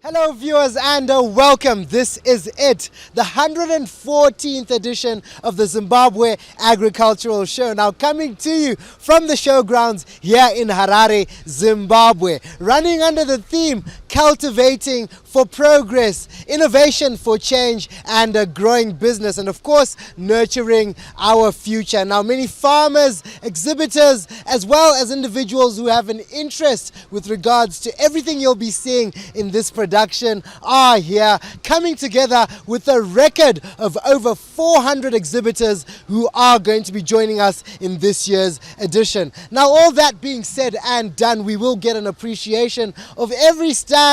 Hello viewers and welcome. This is it, the 114th edition of the Zimbabwe Agricultural Show. Now coming to you from the showgrounds here in Harare, Zimbabwe, running under the theme Cultivating for Progress, Innovation for Change and a Growing Business, and of course nurturing our future. Now many farmers, exhibitors as well as individuals who have an interest with regards to everything you'll be seeing in this production are here, coming together with a record of over 400 exhibitors who are going to be joining us in this year's edition. Now all that being said and done, we will get an appreciation of every stand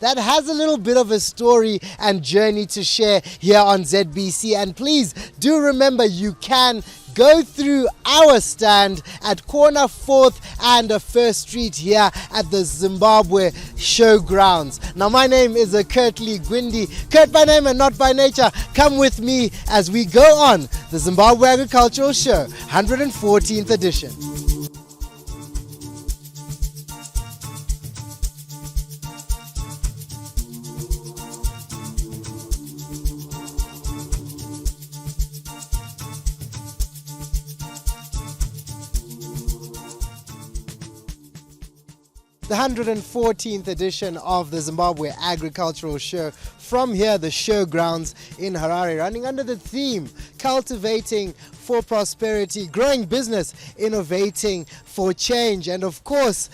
that has a little bit of a story and journey to share here on ZBC. And please do remember, you can go through our stand at corner 4th and 1st Street here at the Zimbabwe Showgrounds. Now my name is Kurt Lee Gwindi, Kurt by name and not by nature. Come with me as we go on the Zimbabwe Agricultural Show, 114th edition. The 114th edition of the Zimbabwe Agricultural Show, from here, the showgrounds in Harare, running under the theme Cultivating for Prosperity, Growing Business, Innovating for Change, and of course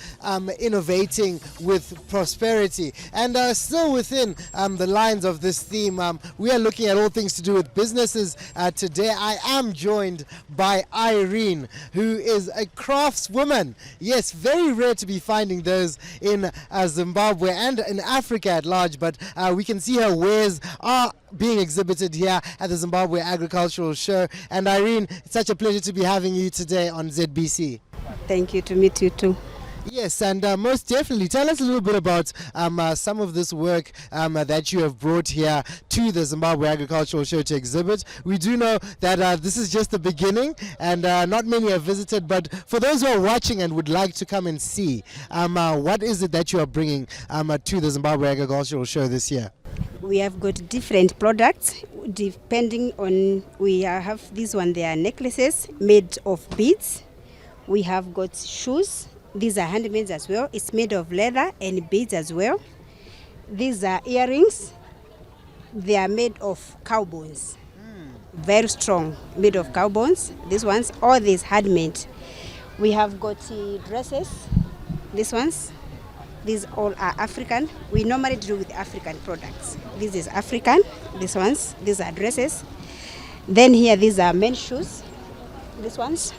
innovating with prosperity. And still within the lines of this theme, we are looking at all things to do with businesses. Today I am joined by Irene, who is a craftswoman. Yes, very rare to be finding those in Zimbabwe and in Africa at large, but we can see her wares are being exhibited here at the Zimbabwe Agricultural Show. And Irene, it's such a pleasure to be having you today on ZBC. Thank you, to meet you too. Yes, and most definitely tell us a little bit about some of this work that you have brought here to the Zimbabwe Agricultural Show to exhibit. We do know that this is just the beginning and not many have visited, but for those who are watching and would like to come and see, what is it that you are bringing to the Zimbabwe Agricultural Show this year? We have got different products depending on, we have this one, they are necklaces made of beads. We have got shoes. These are handmade as well. It's made of leather and beads as well. These are earrings. They are made of cow bones. Very strong, made of cow bones. These ones, all these handmade. We have got dresses. These ones, these all are African. We normally deal with African products. This is African. These ones, these are dresses. Then here, these are men's shoes. These ones.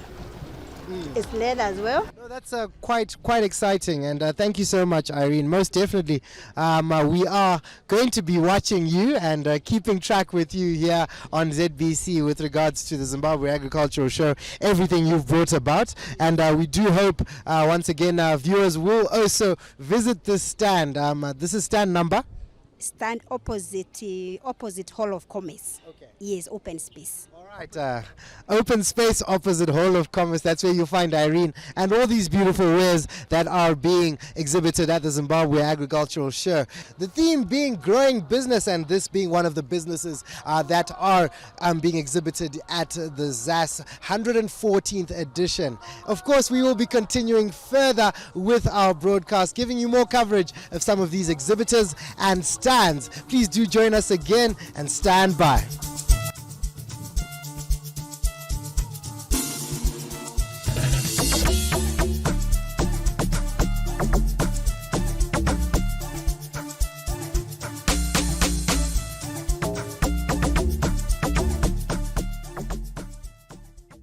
It's leather as well. No, that's quite exciting, and thank you so much, Irene. Most definitely, we are going to be watching you and keeping track with you here on ZBC with regards to the Zimbabwe Agricultural Show, everything you've brought about, and we do hope once again viewers will also visit this stand. This is stand number? Stand opposite Hall of Commerce. Okay. Yes, open space. All right, open space opposite Hall of Commerce. That's where you'll find Irene and all these beautiful wares that are being exhibited at the Zimbabwe Agricultural Show. The theme being growing business, and this being one of the businesses that are being exhibited at the ZAS 114th edition. Of course, we will be continuing further with our broadcast, giving you more coverage of some of these exhibitors and stands. Please do join us again and stand by.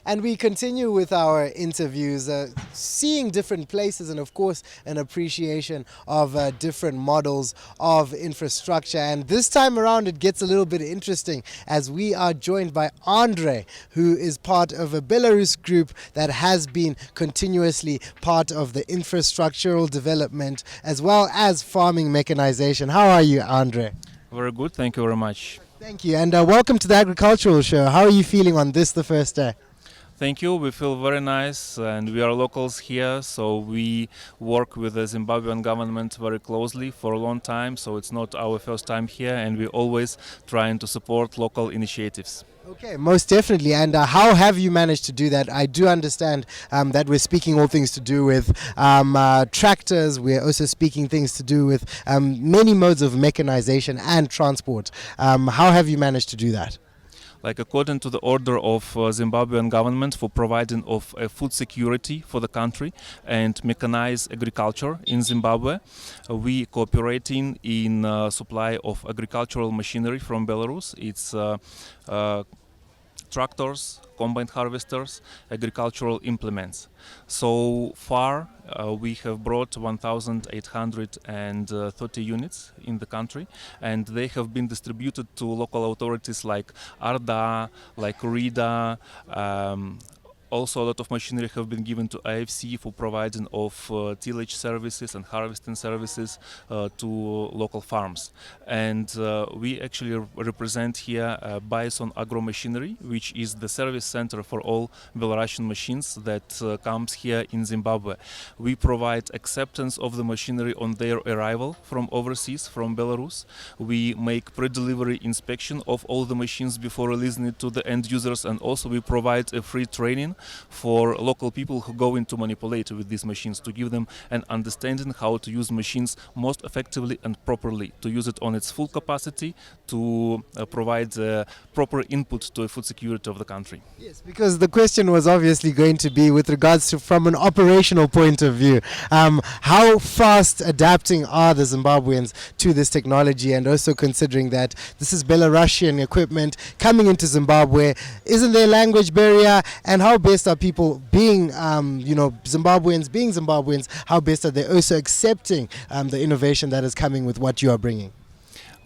And we continue with our interviews, seeing different places and of course an appreciation of different models of infrastructure. And this time around it gets a little bit interesting as we are joined by Andre, who is part of a Belarus group that has been continuously part of the infrastructural development as well as farming mechanization. How are you, Andre? Very good, thank you very much. Thank you, and welcome to the Agricultural Show. How are you feeling on this, the first day? Thank you. We feel very nice, and we are locals here, so we work with the Zimbabwean government very closely for a long time. So it's not our first time here, and we're always trying to support local initiatives. Okay, most definitely. And how have you managed to do that? I do understand that we're speaking all things to do with tractors. We're also speaking things to do with many modes of mechanization and transport. How have you managed to do that? Like according to the order of Zimbabwean government for providing of food security for the country and mechanized agriculture in Zimbabwe, we cooperating in supply of agricultural machinery from Belarus. It's tractors, combine harvesters, agricultural implements. So far, we have brought 1,830 units in the country, and they have been distributed to local authorities like Arda, like Rida. Also, a lot of machinery have been given to IFC for providing of tillage services and harvesting services to local farms. And we actually represent here Bison Agro Machinery, which is the service center for all Belarusian machines that comes here in Zimbabwe. We provide acceptance of the machinery on their arrival from overseas, from Belarus. We make pre-delivery inspection of all the machines before releasing it to the end users, and also we provide a free training for local people who go in to manipulate with these machines, to give them an understanding how to use machines most effectively and properly, to use it on its full capacity, to provide proper input to the food security of the country. Yes, because the question was obviously going to be with regards to from an operational point of view, how fast adapting are the Zimbabweans to this technology, and also considering that this is Belarusian equipment coming into Zimbabwe, isn't there a language barrier, and how best are people being, Zimbabweans being Zimbabweans, how best are they also accepting the innovation that is coming with what you are bringing?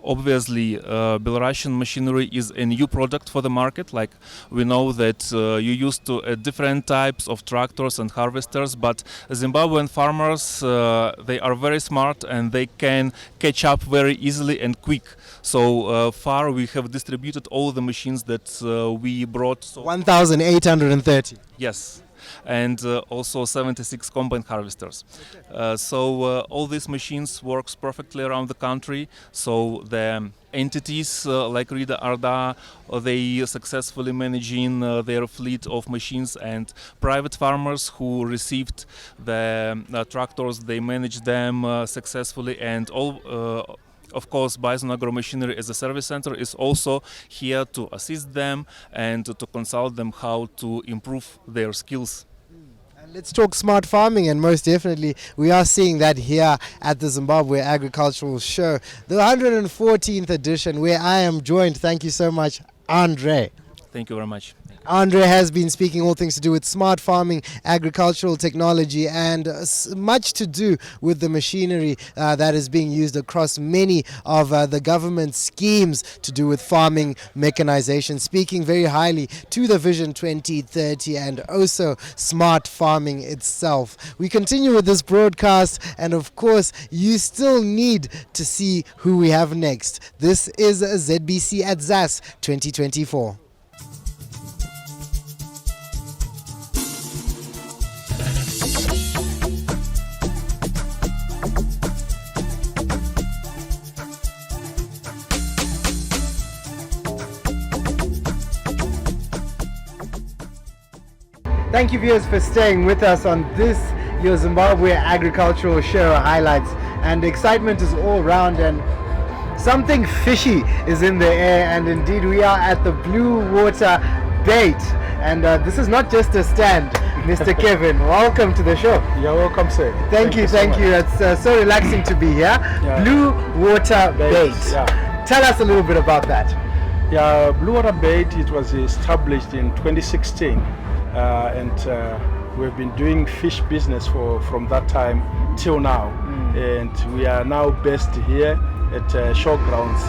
Obviously, Belarusian machinery is a new product for the market. Like we know that you're used to different types of tractors and harvesters, but Zimbabwean farmers, they are very smart and they can catch up very easily and quick. So far we have distributed all the machines that we brought. 1,830. Yes. And also 76 combine harvesters. So all these machines works perfectly around the country. So the entities like Rida Arda, they successfully managing their fleet of machines, and private farmers who received the tractors, they manage them successfully, and all of course, Bison Agro Machinery as a service center is also here to assist them and to consult them how to improve their skills. Let's talk smart farming, and most definitely we are seeing that here at the Zimbabwe Agricultural Show, the 114th edition, where I am joined, thank you so much, Andre. Thank you very much. Andre has been speaking all things to do with smart farming, agricultural technology, and much to do with the machinery that is being used across many of the government schemes to do with farming mechanization, speaking very highly to the Vision 2030 and also smart farming itself. We continue with this broadcast, and of course you still need to see who we have next. This is ZBC at ZAS 2024. Thank you, viewers, for staying with us on this, your Zimbabwe Agricultural Show highlights. And excitement is all around, and something fishy is in the air. And indeed, we are at the Blue Water Bait. And this is not just a stand. Mr. Kevin, welcome to the show. You're welcome, sir. Thank you. It's so relaxing to be here. Yeah. Blue Water Bait. Yeah. Tell us a little bit about that. Yeah, Blue Water Bait, it was established in 2016. We've been doing fish business from that time till now, and we are now based here at Showgrounds.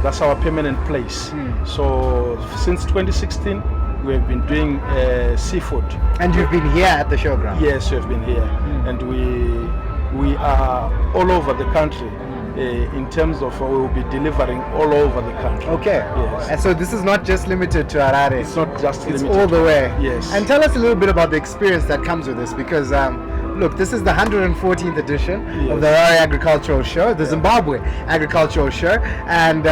That's our permanent place. So since 2016 we have been doing seafood. And you've been here at the Showgrounds? Yes, we've been here, and we are all over the country in terms of we will be delivering all over the country. Okay. Yes. And so this is not just limited to Harare. It's not just It's limited all the to- way. Yes. And tell us a little bit about the experience that comes with this, because look, this is the 114th edition of the Harare Agricultural Show, the Zimbabwe Agricultural Show, and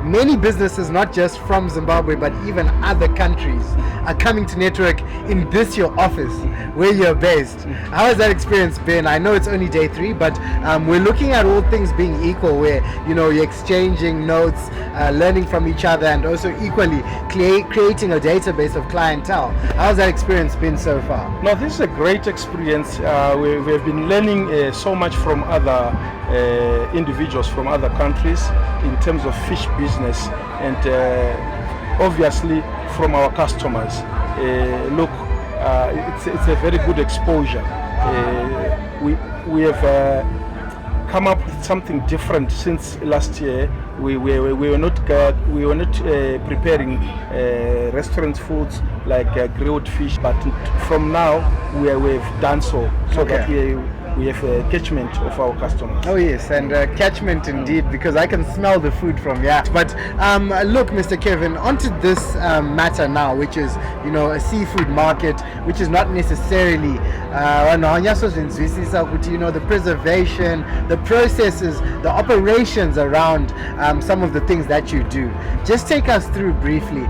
many businesses, not just from Zimbabwe but even other countries, are coming to network in this your office where you're based. How has that experience been? I know it's only day 3, but we're looking at all things being equal, where you're exchanging notes, learning from each other, and also equally creating a database of clientele. How has that experience been so far? No, this is a great experience. We have been learning so much from other individuals from other countries in terms of fish business, and obviously from our customers. Look, it's a very good exposure. We have come up with something different since last year. We were not preparing restaurant foods like grilled fish, but from now we've done so that we have a catchment of our customers. Oh yes, and catchment indeed, because I can smell the food from here. But look, Mr. Kevin, onto this matter now, which is a seafood market, which is not necessarily the preservation, the processes, the operations around some of the things that you do. Just take us through briefly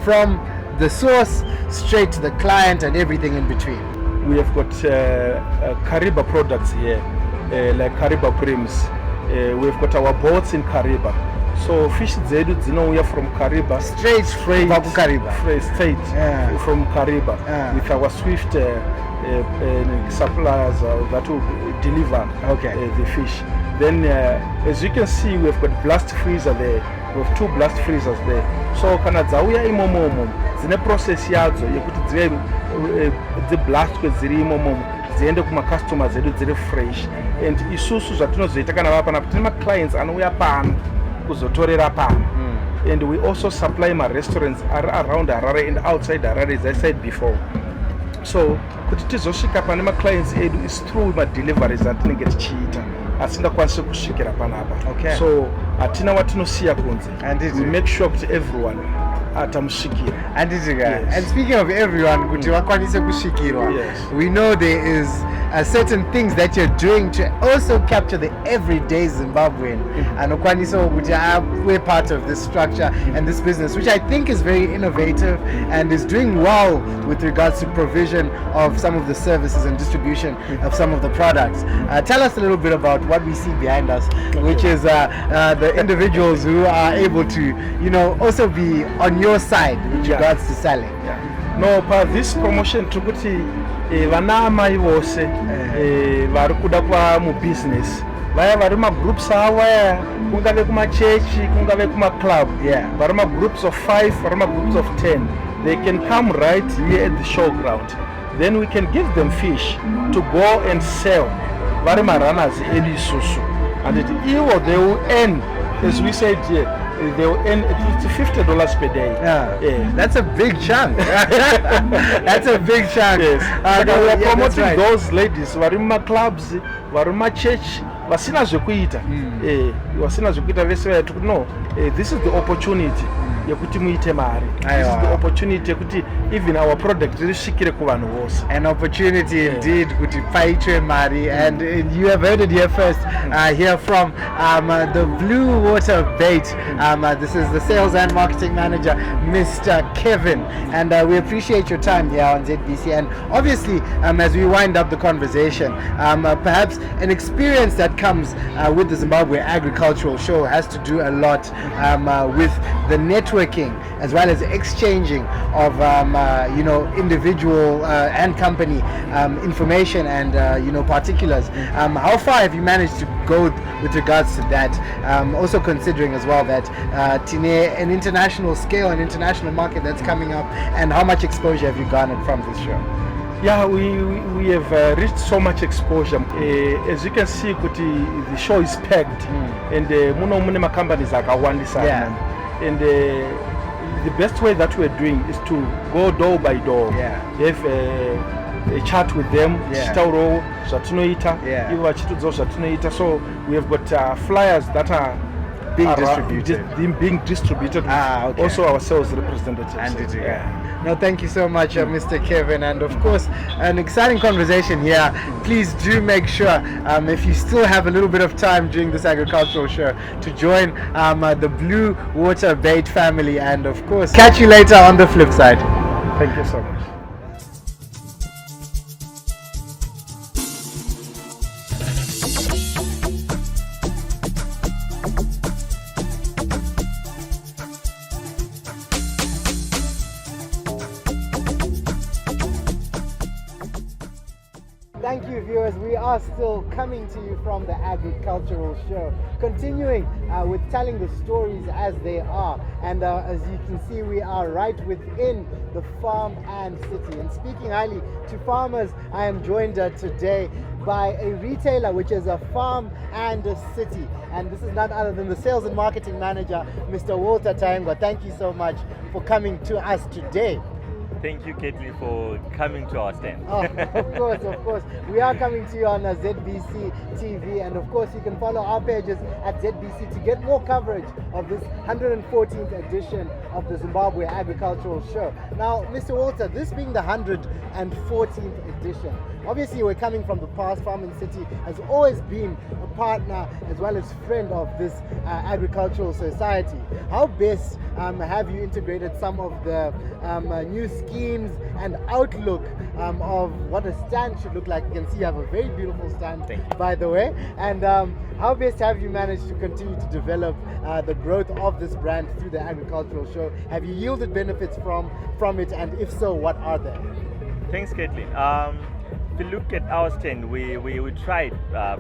from the source straight to the client and everything in between. We have got Kariba products here, like Kariba brims. We've got our boats in Kariba. So fish zedu zinouya from Kariba, straight from Kariba, with our swift suppliers that will deliver the fish. Then, as you can see, we've got blast freezer there. We have 2 blast freezers there. So kana dzauya imomomo dzine process yadzo yekuti the blast kwedziri imomomo dziende kuma customers edu dziri fresh, and isusu zvatinozoita kana vapana tine clients anouya pano kuzotorera pano. And we also supply my restaurants around Harare and outside Harare, as I said before. So kuti tizosvika pane ma clients edu is through my deliveries atinenge tichiita asingakwanisi kusvikira panapa. So hatina watinosiya kunze, and we make sure kuti everyone atamusvikira. And speaking of everyone, kuti vakwanise kusvikirwa, we know there is certain things that you're doing to also capture the everyday Zimbabwean, and we're part of this structure and this business, which I think is very innovative and is doing well with regards to provision of some of the services and distribution of some of the products. Tell us a little bit about what we see behind us, which is the individuals who are able to also be on your side with regards to selling. No, but this promotion tukuti vana mai vose vari kuda kwa mu business, vaya vari ma groups awaya, kungave kuma church, kungave kuma club, vari ma groups of 5, vari ma groups of 10, they can come right here at the showground. Then we can give them fish to go and sell. Vari ma runners edu isusu, and they will earn, as we said here, they will earn at least $50 per day. That's a big chunk. That's a big chunk. Yes. We are promoting those ladies varima clubs, varima church, vasina zvekuita. Vasina zvekuita vese no. This is the opportunity yekuti muite mari. This is the opportunity yekuti even our product risvikire kuvanhu vose. An opportunity indeed kuti paitwe mari, and you have heard it here first. Here from the Blue Water Bait. This is the sales and marketing manager, Mr. Kevin, and we appreciate your time here on ZBC. And obviously, as we wind up the conversation, perhaps an experience that comes with the Zimbabwe Agricultural Show has to do a lot with the networking as well as exchanging of individual and company information and particulars. How far have you managed to go with regards to that? Also considering as well that an international scale, an international market that's coming up, and how much exposure have you garnered from this show? Yeah, we have reached so much exposure. As you can see, the show is packed, and mune companies akawandisa. And the best way that we're doing is to go door by door. Have a chat with them, so We have got flyers that are being distributed. Okay. Also our sales representatives. No, thank you so much, Mr. Kevin. And of course, an exciting conversation here. Please do make sure, if you still have a little bit of time during this agricultural show, to join the Blue Water Bait family. And of course, catch you later on the flip side. Thank you so much. Thank you, viewers. We are still coming to you from the agricultural show, continuing with telling the stories as they are. And as you can see, we are right within the farm and city. And speaking highly to farmers, I am joined today by a retailer which is a farm and a city. And this is none other than the sales and marketing manager, Mr. Walter Taengwa. Thank you so much for coming to us today. Thank you, Caitlin, for coming to our stand. Oh, of course. We are coming to you on ZBC TV, and of course you can follow our pages at ZBC to get more coverage of this 114th edition of the Zimbabwe Agricultural Show. Now, Mr. Walter, this being the 114th edition, obviously we're coming from the past. Farm and City has always been a partner as well as friend of this agricultural society. How best have you integrated some of the new schemes and outlook of what a stand should look like? You can see you have a very beautiful stand, by the way. And how best have you managed to continue to develop the growth of this brand through the agricultural show? Have you yielded benefits from it, and if so, what are they? Thanks, Caitlin. If you look at our stand, we tried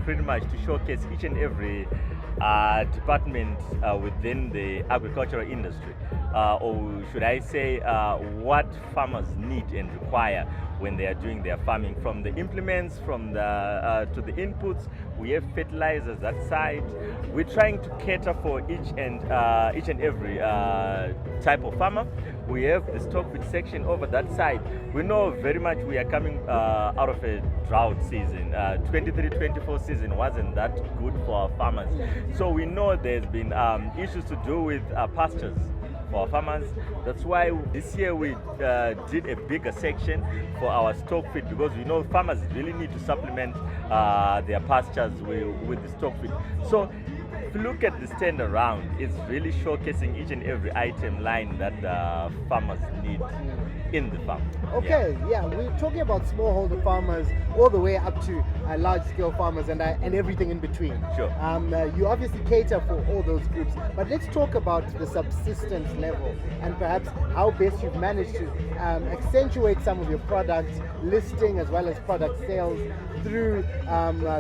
pretty much to showcase each and every department within the agricultural industry, or should I say what farmers need and require when they are doing their farming, from the implements, from the to the inputs. We have fertilizers that side. We're trying to cater for each and every type of farmer. We have the stock feed section over that side. We know very much we are coming out of a drought season. 23-24 season wasn't that good for our farmers. So we know there's been issues to do with pastures for our farmers. That's why this year we did a bigger section for our stock feed, because we know farmers really need to supplement their pastures with the stock feed. So if you look at the stand around, it's really showcasing each and every item line that farmers need in the farm. Okay, yeah, we're talking about smallholder farmers all the way up to large-scale farmers and everything in between. Sure. You obviously cater for all those groups, but let's talk about the subsistence level and perhaps how best you've managed to accentuate some of your products listing as well as product sales through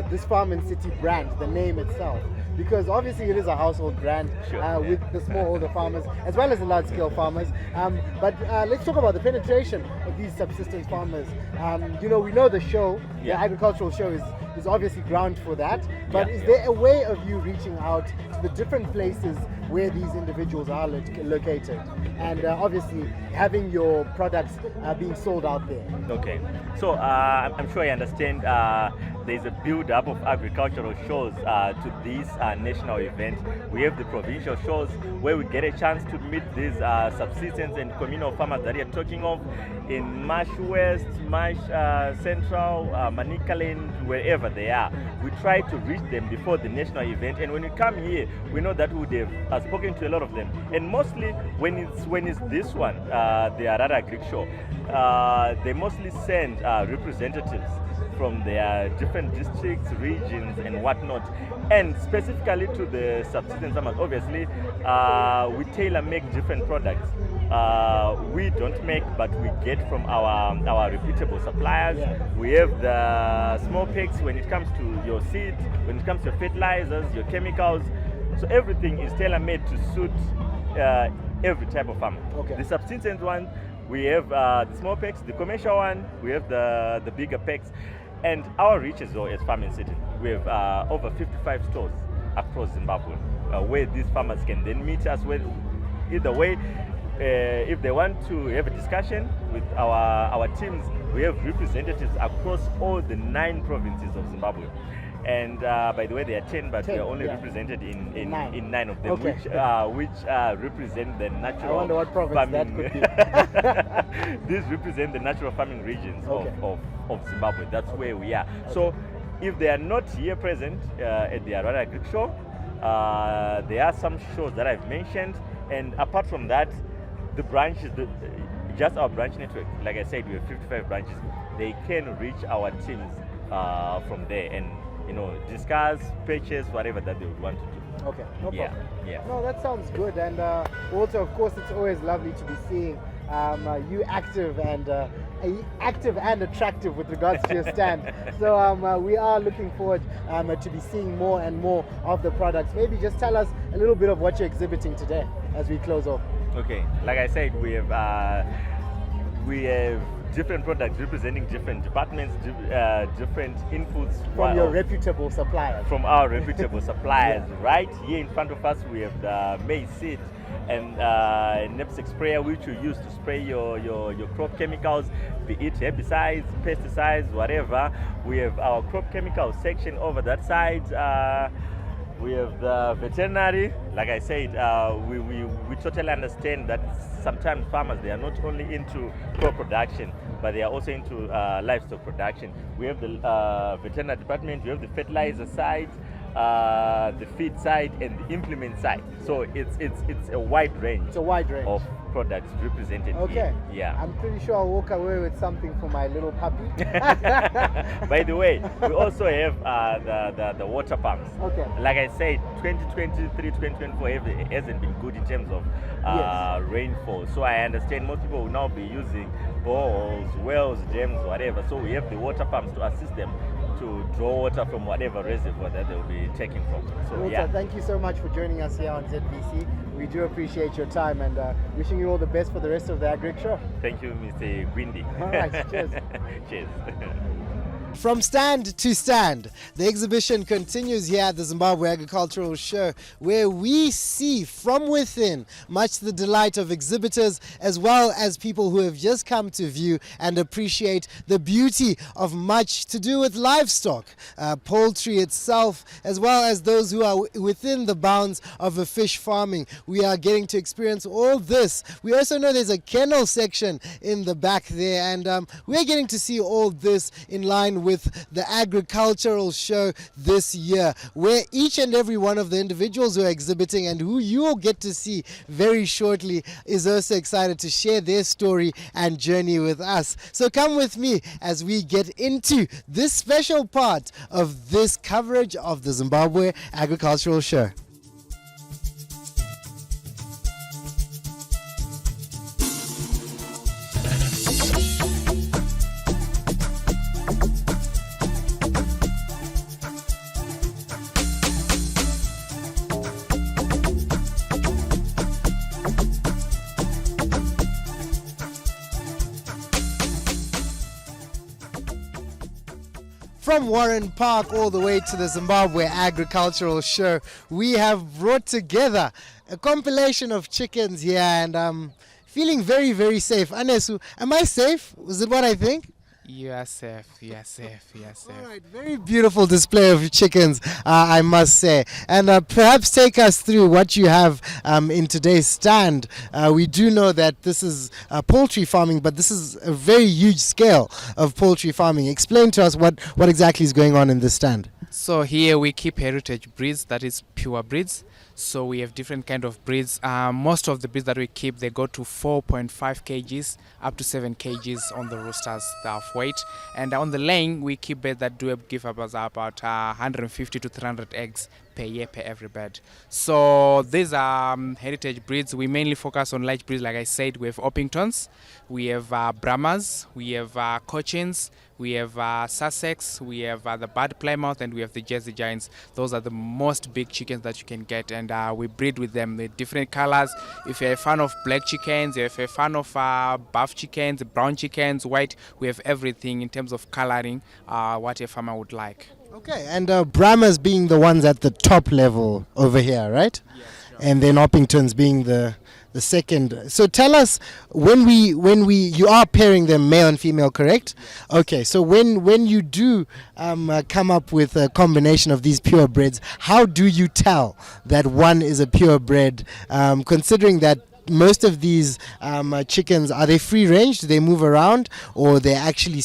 this Farm and City brand, the name itself. Because obviously it is a household brand with the smallholder farmers as well as the large-scale farmers. But let's talk about the penetration of these subsistence farmers. We know the show, the agricultural show is obviously ground for that. But is there a way of you reaching out to the different places where these individuals are located, and obviously having your products being sold out there? Okay, so I'm sure I understand there's a build-up of agricultural shows to this national event. We have the provincial shows where we get a chance to meet these subsistence and communal farmers that you're talking of in Marsh West, Marsh Central, Manicaland, wherever they are. We try to reach them before the national event, and when we come here, we know that we would have spoken to a lot of them. And mostly when it's this one, the Harare Agri Show, they mostly send representatives from their different districts, regions, and whatnot. And specifically to the subsistence farmers, obviously, we tailor-make different products. We don't make, but we get from our reputable suppliers. We have the small packs when it comes to your seed, when it comes to your fertilizers, your chemicals. So everything is tailor-made to suit every type of farmer. Okay. The subsistence one, we have the small packs. The commercial one, we have the bigger packs. And our reach as well as Farm and City. We have over 55 stores across Zimbabwe where these farmers can then meet us with. Either way, if they want to have a discussion with our teams, we have representatives across all the 9 provinces of Zimbabwe. And by the way, there are 10, but 10, we are only yeah. represented in Nine. 9 of them, Okay. which represent the natural I wonder what province that farming. could be. These represent the natural farming regions Okay. of Zimbabwe. That's where we are. So if they are not here present at the Harare Agri Show, there are some shows that I've mentioned, and apart from that, the branches, just our branch network, like I said, we have 55 branches. They can reach our teams from there and discuss, purchase, whatever that they would want to do. Okay, no problem. Yeah. No, that sounds good. And also, of course, it's always lovely to be seeing you active and attractive with regards to your stand. So we are looking forward to be seeing more and more of the products. Maybe just tell us a little bit of what you're exhibiting today as we close off. Okay, like I said, we have different products representing different departments, different inputs From your reputable suppliers. from our reputable suppliers. Right here in front of us, we have the maize seed and knapsack sprayer, which you use to spray your crop chemicals, be it herbicides, pesticides, whatever. We have our crop chemical section over that side. We have the veterinary. Like I said, we totally understand that sometimes farmers, they are not only into crop production, but they are also into livestock production. We have the veterinary department, we have the fertilizer side, the feed side, and the implement side. So it's a wide range. It's a wide range of products represented Okay. here. Yeah. I'm pretty sure I'll walk away with something for my little puppy. By the way, we also have the water pumps. Okay. Like I said, 2023, 2024 hasn't been good in terms of Yes. rainfall. So I understand most people will now be using boreholes, wells, dams, whatever. So we have the water pumps to assist them to draw water from whatever reservoir that they'll be taking from. So Walter, yeah. thank you so much for joining us here on ZBC. We do appreciate your time and wishing you all the best for the rest of the Agri Show. Thank you, Mr. Gwindi. All right, cheers. Cheers. From stand to stand, the exhibition continues here at the Zimbabwe Agricultural Show, where we see from within much to the delight of exhibitors as well as people who have just come to view and appreciate the beauty of much to do with livestock, poultry itself, as well as those who are within the bounds of a fish farming. We are getting to experience all this. We also know there's a kennel section in the back there, and we're getting to see all this in line with the agricultural show this year, where each and every one of the individuals who are exhibiting and who you will get to see very shortly is also excited to share their story and journey with us. So come with me as we get into this special part of this coverage of the Zimbabwe Agricultural Show. From Warren Park all the way to the Zimbabwe Agricultural Show, we have brought together a compilation of chickens here, and I'm feeling very, very safe. Anesu, am I safe? Is it what I think? You are safe, you are safe, you are safe. All right, very beautiful display of chickens, I must say. And perhaps take us through what you have in today's stand. We do know that this is poultry farming, but this is a very huge scale of poultry farming. Explain to us what exactly is going on in this stand. So here we keep heritage breeds, that is pure breeds. So we have different kind of breeds. Most of the breeds that we keep, they go to 4.5 kgs up to 7 kgs on the roosters of weight. And on the laying, we keep birds that do give up us about 150 to 300 eggs per year per every bird. So these are heritage breeds. We mainly focus on large breeds. Like I said, we have Orpingtons, we have Brahmas, we have Cochins, we have Sussex, we have the Bad Plymouth, and we have the Jersey Giants. Those are the most big chickens that you can get, and we breed with them with different colors. If you're a fan of black chickens, if you're a fan of buff chickens, brown chickens, white, we have everything in terms of coloring, what a farmer would like. Okay, and Brahmas being the ones at the top level over here, right? Yes, sure. And then Orpingtons being the The second. So tell us, when you are pairing them male and female, correct? Yes. Okay. So when you do come up with a combination of these purebreds, how do you tell that one is a purebred? Considering that most of these chickens, are they free range? Do they move around, or they're actually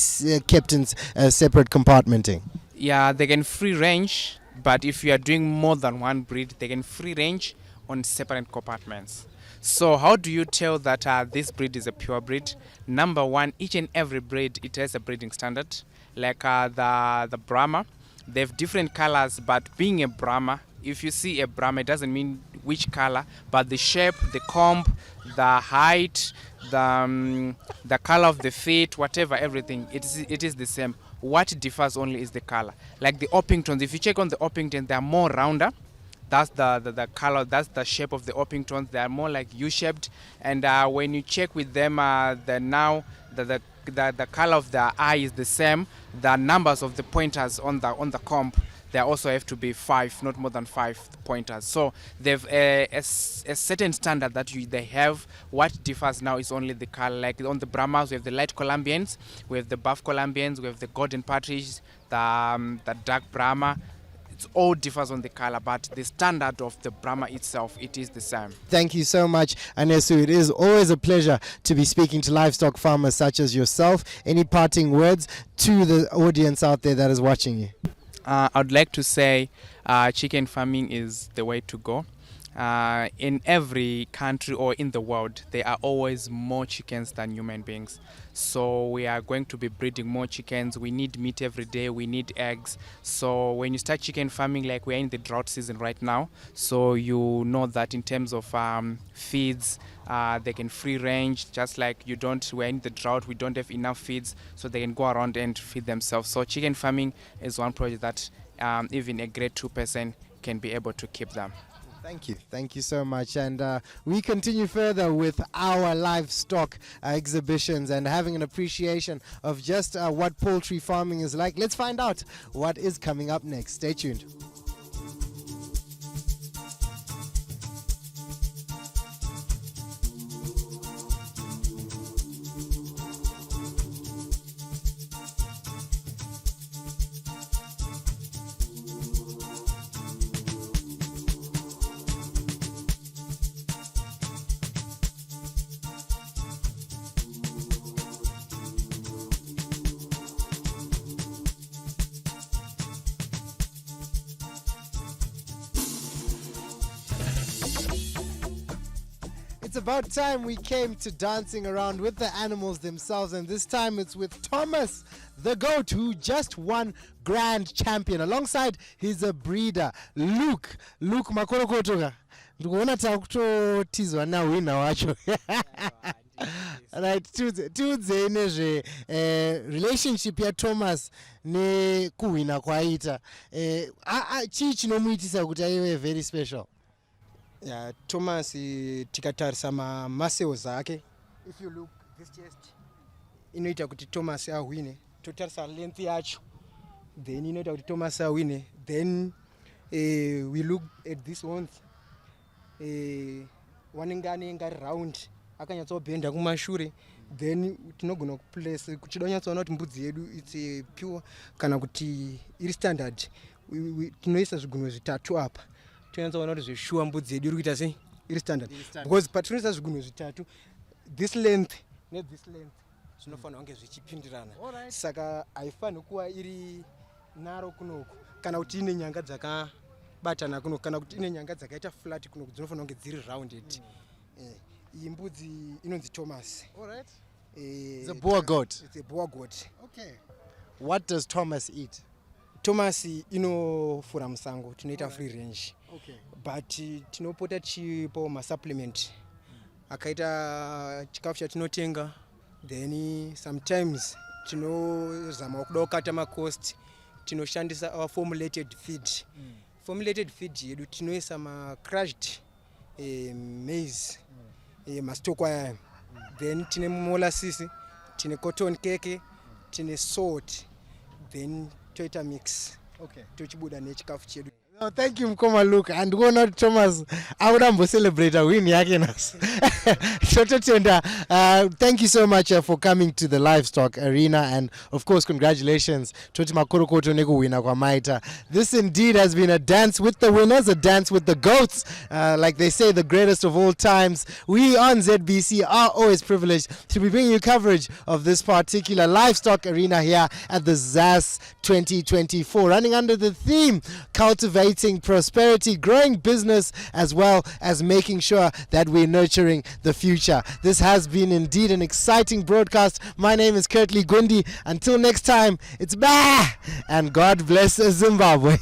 kept in separate compartmenting? Yeah, they can free range, but if you are doing more than one breed, they can free range on separate compartments. So how do you tell that this breed is a pure breed? Number one, each and every breed, it has a breeding standard. Like the Brahma, they have different colors, but being a Brahma, if you see a Brahma, it doesn't mean which color, but the shape, the comb, the height, the color of the feet, whatever, everything, it is the same. What differs only is the color. Like the Orpingtons, if you check on the Orpingtons, they are more rounder. That's the color, that's the shape of the Orpingtons. They are more like U-shaped. And when you check with them, the color of the eye is the same. The numbers of the pointers on the comb, they also have to be 5, not more than 5 pointers. So they've a certain standard that they have. What differs now is only the color. Like on the Brahmas, we have the light Colombians, we have the buff Colombians, we have the golden partridge, the dark Brahma. It all differs on the color, but the standard of the Brahma itself, it is the same. Thank you so much, Anesu. It is always a pleasure to be speaking to livestock farmers such as yourself. Any parting words to the audience out there that is watching you? I'd like to say chicken farming is the way to go. In every country or in the world, there are always more chickens than human beings. So we are going to be breeding more chickens. We need meat every day. We need eggs. So when you start chicken farming, like we're in the drought season right now, so you know that in terms of feeds, they can free range. Just like we're in the drought, we don't have enough feeds, so they can go around and feed themselves. So chicken farming is one project that even a grade 2 person can be able to keep them. Thank you so much. And we continue further with our livestock exhibitions and having an appreciation of just what poultry farming is like. Let's find out what is coming up next. Stay tuned. It's about time we came to dancing around with the animals themselves, and this time it's with Thomas the goat, who just won grand champion alongside his breeder Luke Makorokotoka. Ndikuona takutotizwa na wina wacho. Right, tudze nezve relationship ya Thomas ne kuwina kwaita. Chii chinomuitisa kuti aive very special? Yeah, Thomas tikatarisa muscles ake. If you look this chest, inoita kuti Thomas awine. Totarisa length yacho, then inoita kuti Thomas awine. Then we look at this one. Wanengane ngari round akanyatsobhenda kumashure, then tinogona kuplace kuchidonyatsoona kuti mbudzi yedu it's pure kana kuti iri standard. Tinoisa zvigunwe zvitatu apa. Tinoona kuti zveshuwa mbudzi yedu iri kuita sei iri standard, because patinoisa zvigunwe zvitatu, this length ne this length zvinofanira kunge zvichipindirana. Saka haifaniri kuva iri naro kunoku kana kuti ine nyanga dzakabatana kunoku kana kuti ine nyanga dzakaita flat kunoku, dzinofanira kunge dziri rounded. Iyi mbudzi inonzi Thomas. It's a Boer goat. It's a Boer goat. Okay. What does Thomas eat? Thomas inofura musango, tinoita free range. Okay. But tinopota chipo supplement akaita chikafu chatinotenga, then sometimes tinozama kuda kukata macost, tinoshandisa our formulated feed. Formulated feed yedu tinoisa crushed maize, mastoko aya. Then tine molasses, tine cotton cake, tine salt, then toita mix. Okay. Tochibuda nechikafu chedu. No, thank you Mkoma Luke and go not Thomas. I would celebrate a win yakinas. Thank you so much for coming to the livestock arena, and of course congratulations Toti Makorokoto Nego winner kwa Maita. This indeed has been a dance with the winners, a dance with the goats, like they say, the greatest of all times. We on ZBC are always privileged to be bringing you coverage of this particular livestock arena here at the ZAS 2024, running under the theme cultivating prosperity, growing business, as well as making sure that we're nurturing the future. This has been indeed an exciting broadcast. My name is Kurtley Gundi. Until next time, it's bah, and God bless Zimbabwe.